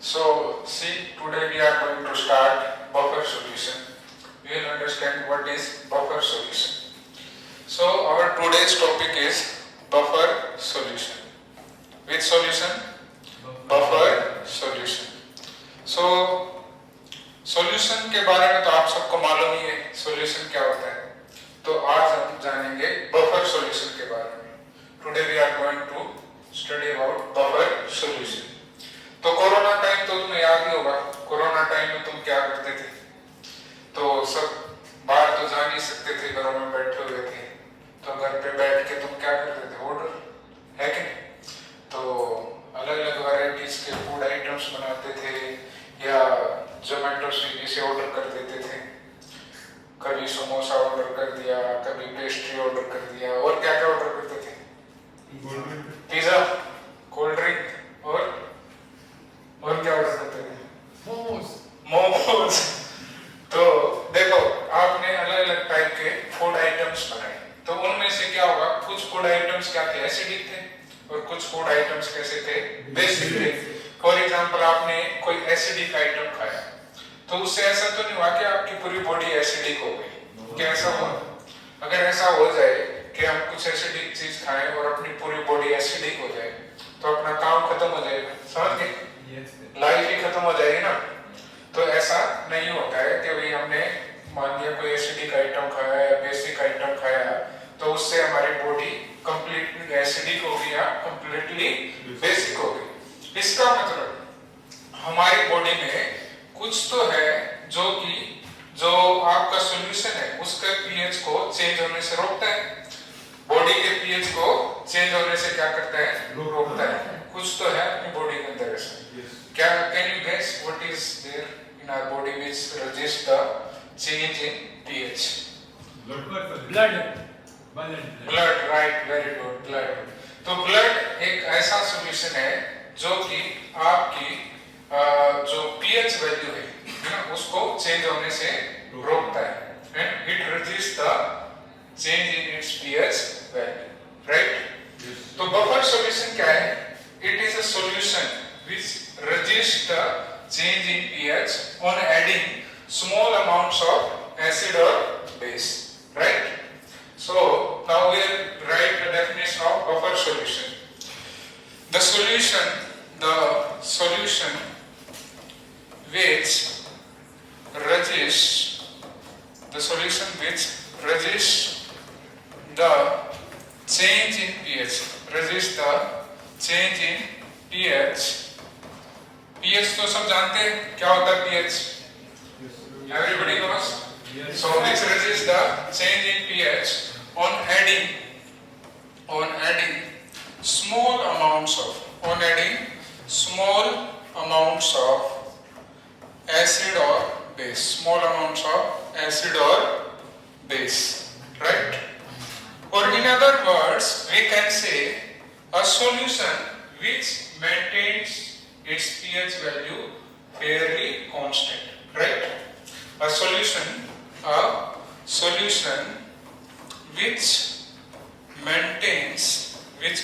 So, see, today we are going to start buffer solution. We will understand what is buffer solution. So, our today's topic is buffer solution. Which solution? Buffer solution. So, solution के बारे में तो आप सबको मालूम ही है solution क्या होता है. तो आज हम जानेंगे buffer solution के बारे में. Today we are going to study about buffer solution. तो कोरोना टाइम तो तुम्हें याद ही होगा. कोरोना टाइम में तुम क्या करते थे? तो सब बाहर तो जा नहीं सकते थे, घरों में बैठे हुए थे. तो घर पे बैठ के तुम क्या करते थे? ऑर्डर, है कि नहीं? तो अलग अलग वैरायटीज के फूड आइटम्स बनाते थे या जोमेटो स्विगी से ऑर्डर कर देते थे. कभी समोसा ऑर्डर कर दिया, कभी पेस्ट्री ऑर्डर कर दिया, और क्या क्या ऑर्डर करते थे? पिज्जा, कोल्ड ड्रिंक और क्या ऑर्डर करते थे? मोमोज. तो देखो, आपने अलग अलग टाइप के फूड आइटम्स बनाए. तो उनमें से क्या होगा, कुछ फूड आइटम्स क्या थे? एसिडिक थे, और कुछ फूड आइटम्स कैसे थे? बेसिक थे. फॉर एग्जांपल, आपने कोई एसिडिक आइटम खाया तो उससे ऐसा तो नहीं हुआ कि आपकी पूरी बॉडी एसिडिक हो गई. क्या ऐसा हुआ? अगर ऐसा हो जाए कि हम कुछ एसिडिक चीज खाएं और अपनी पूरी बॉडी एसिडिक हो जाए तो अपना काम खत्म हो जाएगा. समझ गए? लाइफ ही खत्म हो जाएगी ना. तो ऐसा नहीं होता है कि भाई हमने मान लिया कोई एसिडिक आइटम खाया या बेसिक आइटम खाया तो उससे हमारी बॉडी कंप्लीटली एसिडिक हो गई या कंप्लीटली बेसिक हो गई. इसका मतलब हमारी बॉडी में कुछ तो है जो आपका सॉल्यूशन है उसका पीएच को चेंज होने से रोकता है. बॉडी के पीएच को चेंज होने से क्या करता है? रोकता है. कुछ तो है अपनी बॉडी के अंदर ऐसा. क्या can you guess what is there in our body which resist the change in pH? Blood, right, very good. Blood. तो ब्लड एक ऐसा सॉल्यूशन है जो कि आपकी जो पीएच वैल्यू है ना उसको चेंज होने से रोकता है. And it resist the change in its pH value, right? तो बफर सॉल्यूशन क्या है? It is a solution which resists the change in pH on adding small amounts of acid or base, right? So now we will write the definition of buffer solution. The solution which resists the change in pH, pH तो सब जानते हैं क्या होता है pH? Everybody knows. So which resists the change in pH on adding small amounts of acid or base, right? Or in other words, we can say a solution which maintains its pH value fairly constant, right? A solution which maintains its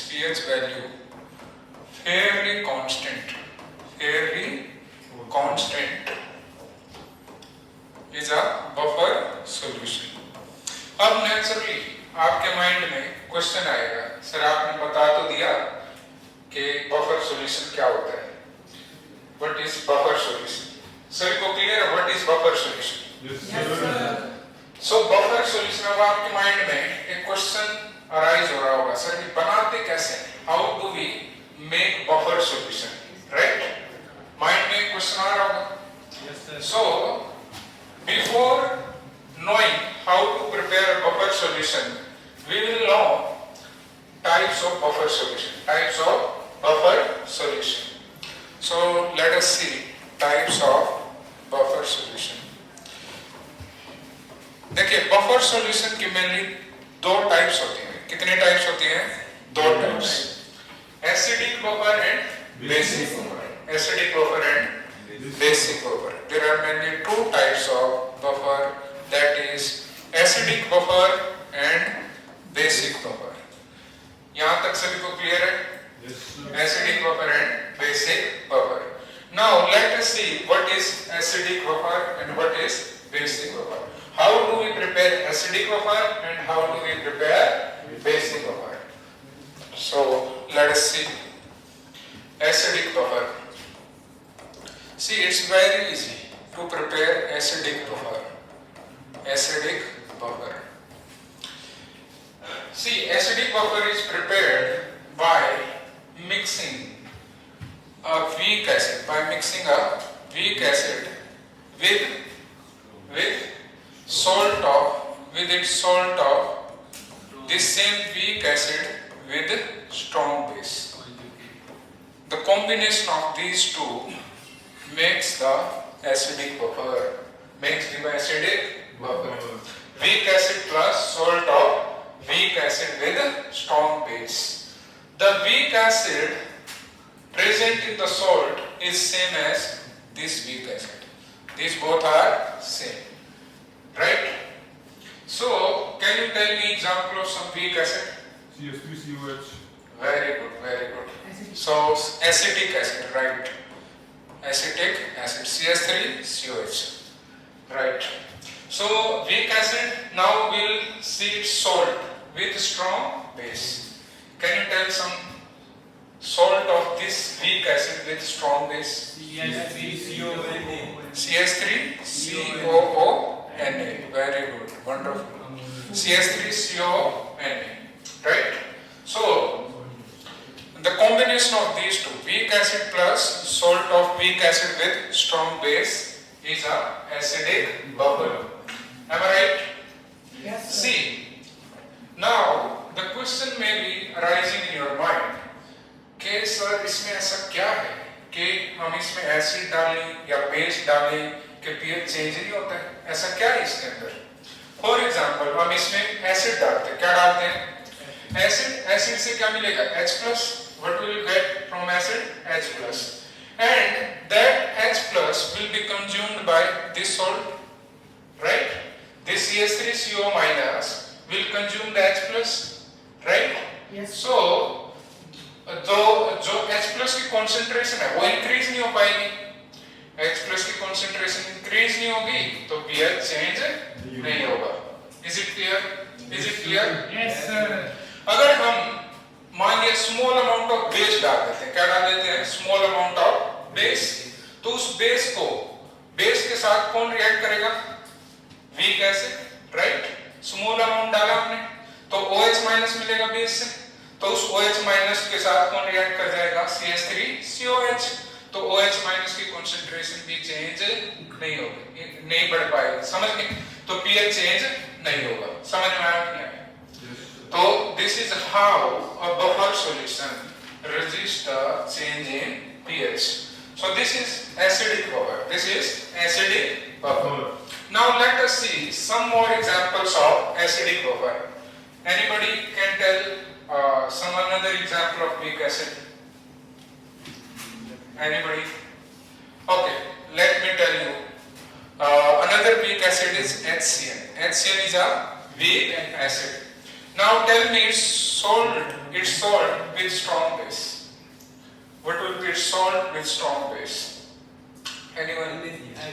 pH value fairly constant is a buffer solution. अब naturally आपके mind में question आएगा, sir आपने बता तो दिया कि buffer solution क्या होता है. What is buffer solution? Sir को क्लियर है what is buffer solution? Yes sir. So buffer solution, अब आपके माइंड में एक क्वेश्चन अराइज हो रहा होगा, सर ये बनाते कैसे? How do we make buffer solution, right? Mind में क्वेश्चन आ रहा होगा. Yes sir. So before knowing how to prepare a buffer solution, we will know types of buffer solution. So let us see types of buffer solution. देखिए, buffer solution की mainly दो types होती हैं. कितने types होती हैं? दो types. Acidic buffer and basic buffer. Acidic buffer and basic buffer. There are mainly two types of buffer, that is acidic buffer and basic buffer. यहां तक सभी को क्लियर है? Acidic buffer and basic buffer. Now let us see what is acidic buffer and what is basic buffer. How do we prepare acidic buffer and how do we prepare basic buffer? So let us see acidic buffer. See, it's very easy to prepare acidic buffer. Acidic buffer. See, acidic buffer is prepared by mixing a weak acid, by mixing a weak acid with salt of its salt of this same weak acid with strong base. The combination of these two makes the acidic buffer, makes the acidic buffer. Weak acid plus salt of weak acid with strong base. The weak acid present in the salt is same as this weak acid. These both are same, right? So, can you tell me example of some weak acid? CS3COH. Very good, very good. So, acetic acid, right? Acetic acid, CS3COH, right? So, weak acid, now we'll see its salt with strong base. Can you tell some salt of this weak acid with strong base? CS3CONA. CS3COONA. Very good, wonderful. CS3CONA, right? So, the combination of these two, weak acid plus salt of weak acid with strong base, is a acidic buffer. Am I right? Yes, sir. See, now the question may be arising in your mind कि sir इसमें ऐसा क्या है कि हम इसमें acid डालें या बेस डालें कि पीएच चेंज नहीं होता है, ऐसा क्या है इसके अंदर? फॉर एग्जांपल हम इसमें एसिड डालते हैं, क्या डालते हैं? एसिड से क्या मिलेगा? H+. What will you get from acid? H+. And that H+ will be consumed by this salt, right? This CS3CO- will consume the H+, right? Yes. So जो H+ की कॉन्सेंट्रेशन है वो इंक्रीज नहीं हो पाएगी, H+ की concentration increase नहीं होगी तो pH चेंज नहीं होगा। Is it clear? Is it clear? Yes, sir. अगर हम मान लिया स्मॉल अमाउंट ऑफ बेस डाल देते हैं, क्या डाल देते हैं? स्मॉल अमाउंट ऑफ बेस, तो उस बेस के साथ कौन रिएक्ट करेगा? Weak acid, right? Small amount डाला हमने तो OH- मिलेगा बेस से, तो उस OH- के साथ कौन रिएक्ट कर जाएगा? CS3COH। तो OH- की कंसंट्रेशन भी चेंज नहीं होगी, नहीं बढ़ पाएगी, समझ गए? तो pH चेंज नहीं होगा। समझ में आया कि नहीं? तो this is how a buffer solution resists the change in pH. So this is acidic buffer. This is acidic buffer. Now let us see some more examples of acidic buffer. Anybody can tell some another example of weak acid? Anybody? Okay, let me tell you. Another weak acid is HCN. HCN is a weak acid. Now tell me its salt with strong base. What will be its salt with strong base? Anyone?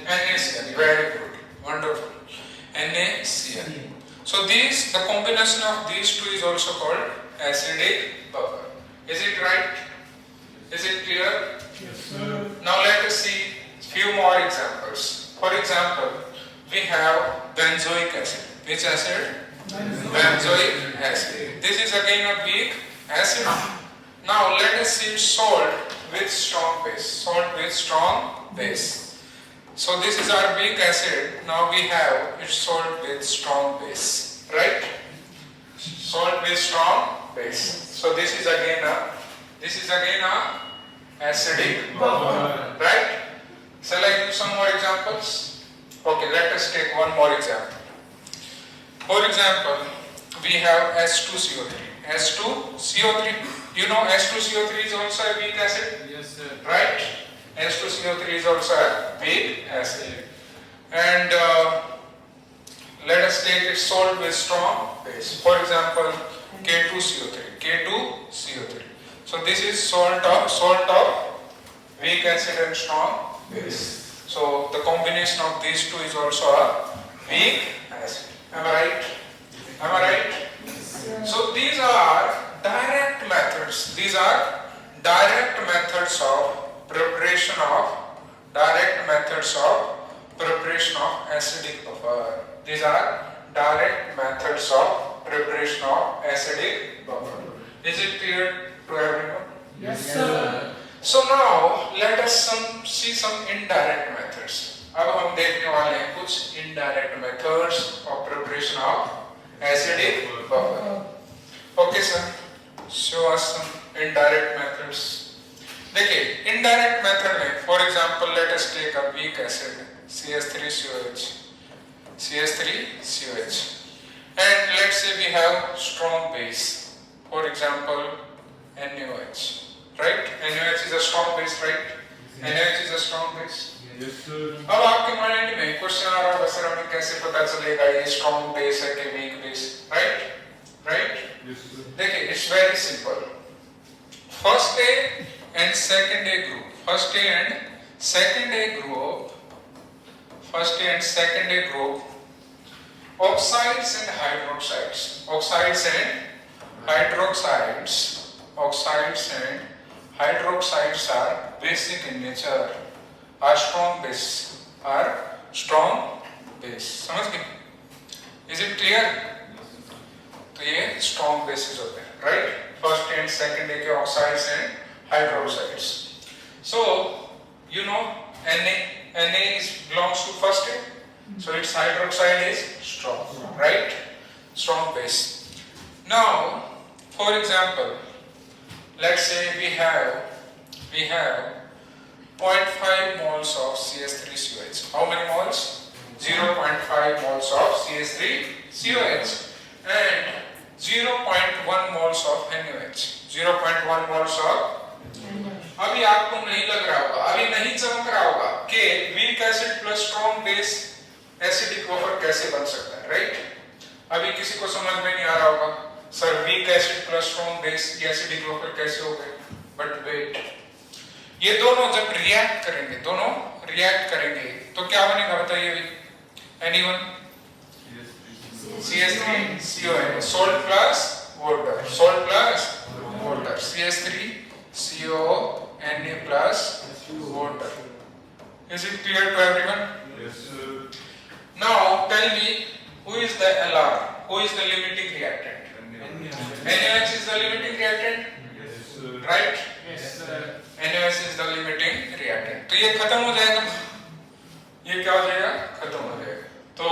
NaCN. Very good. Wonderful. NaCN. So the combination of these two is also called acidic buffer. Is it right? Is it clear? Yes, sir. Now let us see few more examples. For example, we have benzoic acid. Which acid? Benzoic acid. This is again a weak acid. Now let us see salt with strong base. Salt with strong base. So this is our weak acid. Now we have its salt with strong base, right? Salt with strong base. So this is again a acidic buffer, right? Shall I give some more examples? Okay, let us take one more example. For example, we have H2CO3. H2CO3. You know H2CO3 is also a weak acid? Yes, sir. Right? H2CO3 is also a weak acid. And let us take it salt with strong base. For example, K2CO3. K2CO3. So this is salt of weak acid and strong base. So the combination of these two is also a weak acid. Am I right? Am I right? So these are direct methods. These are direct methods of preparation of acidic buffer. These are direct methods of preparation of acidic buffer. Is it clear to everyone? Yes, sir. So now let us see some indirect methods. अब हम देखने वाले हैं कुछ indirect methods of preparation of acidic buffer. Okay sir, show us some indirect methods. देखिए indirect method में, for example, let us take a weak acid CH3COH, and let's say we have strong base, for example NaOH. Right? NaOH is a strong base, right? NaOH is a strong base. Yes, sir. अब आपके mind में question आ रहा होगा sir हमें कैसे पता चलेगा ये स्ट्रॉन्ग बेस है कि weak base, right? Yes, sir. देखिए it's very simple. First A and second A group oxides and hydroxides are basic in nature, are strong base. समझ गए? Is it clear? तो ये strong bases होते हैं, right? First and second के oxides and hydroxides. So you know Na belongs to first A, so its hydroxide is strong, right? Strong base. Now, for example, let's say we have 0.5 moles of CH3COH. How many moles? 0.5 moles of CH3COH and 0.1 moles of NaOH. 0.1 moles of. अभी आपको नहीं लग रहा होगा, अभी नहीं चमक रहा होगा कि weak acid plus strong base acidic buffer कैसे बन सकता है, राइट? अभी किसी को समझ में नहीं आ रहा होगा sir weak acid plus strong base ये एसिडिक बफर कैसे हो गए? बट वेट, ये दोनों जब रिएक्ट करेंगे तो क्या बनेगा बताइए अभी? Anyone? CH3COH, salt plus water, CH3CO Na plus water. Is it clear to everyone? Yes, sir. Now tell me, who is the LR? Who is the limiting reactant? NaOH is the limiting reactant, Yes, sir. right? Yes, sir. NaOH is the limiting reactant. तो ये खत्म हो जाएगा, ये क्या हो जाएगा? खत्म हो जाएगा. तो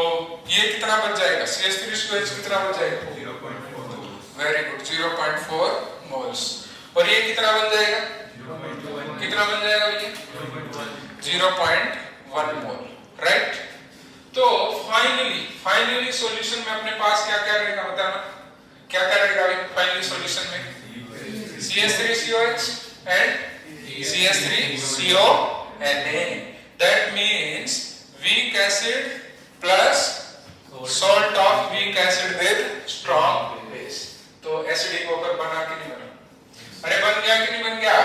ये कितना बच जाएगा? CH3COH कितना बच जाएगा? 0.4 moles. Very good, 0.4 moles. और ये कितना बन जाएगा? 0.1. कितना बन जाएगा ये? 0.1 मोल, राइट? तो फाइनली सॉल्यूशन में अपने पास क्या रहेगा बताना? क्या रहेगा अभी फाइनली सॉल्यूशन में? CH3COH and CH3CONA. That means weak acid plus salt of weak acid with strong base. तो एसिडिक बफर बना कि नहीं बना? अरे बन गया कि नहीं बन गया?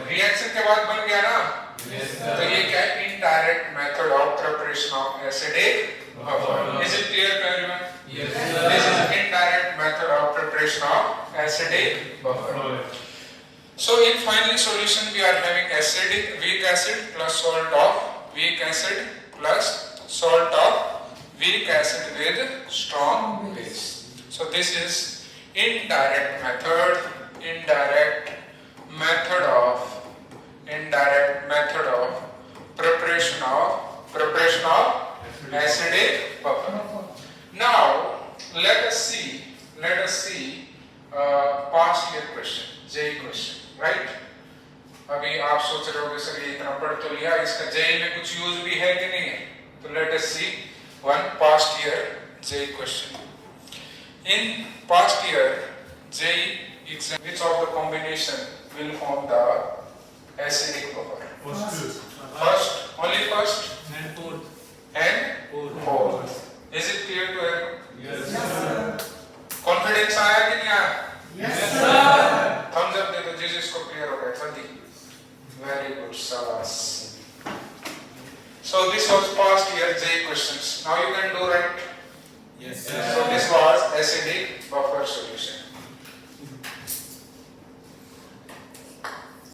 रिएक्शन के बाद बन गया ना? तो ये क्या है? Indirect method of preparation of acidic buffer. Is it clear to everyone? Yes, This is indirect method of preparation of acidic buffer. So in final solution we are having weak acid plus salt of weak acid plus salt of weak acid with strong base. So this is indirect method of preparation of acidic buffer. Now let us see past year question, JEE question, right? अभी आप सोच रहे होंगे sir ये इतना पढ़ तो लिया, इसका JEE में कुछ यूज भी है कि नहीं है? तो let us see one past year JEE question. In past year JEE exam, which of the combination will form the acidic buffer? First, only first And fourth. and fourth. Is it clear to everyone? Yes, sir. Confidence आया कि नहीं आया? Yes, sir. Thumbs up दे दो जिसको clear हो गया जल्दी. Very good, शाबाश. So this was past year JEE questions. Now you can do right. Yes, So this was acidic buffer solution.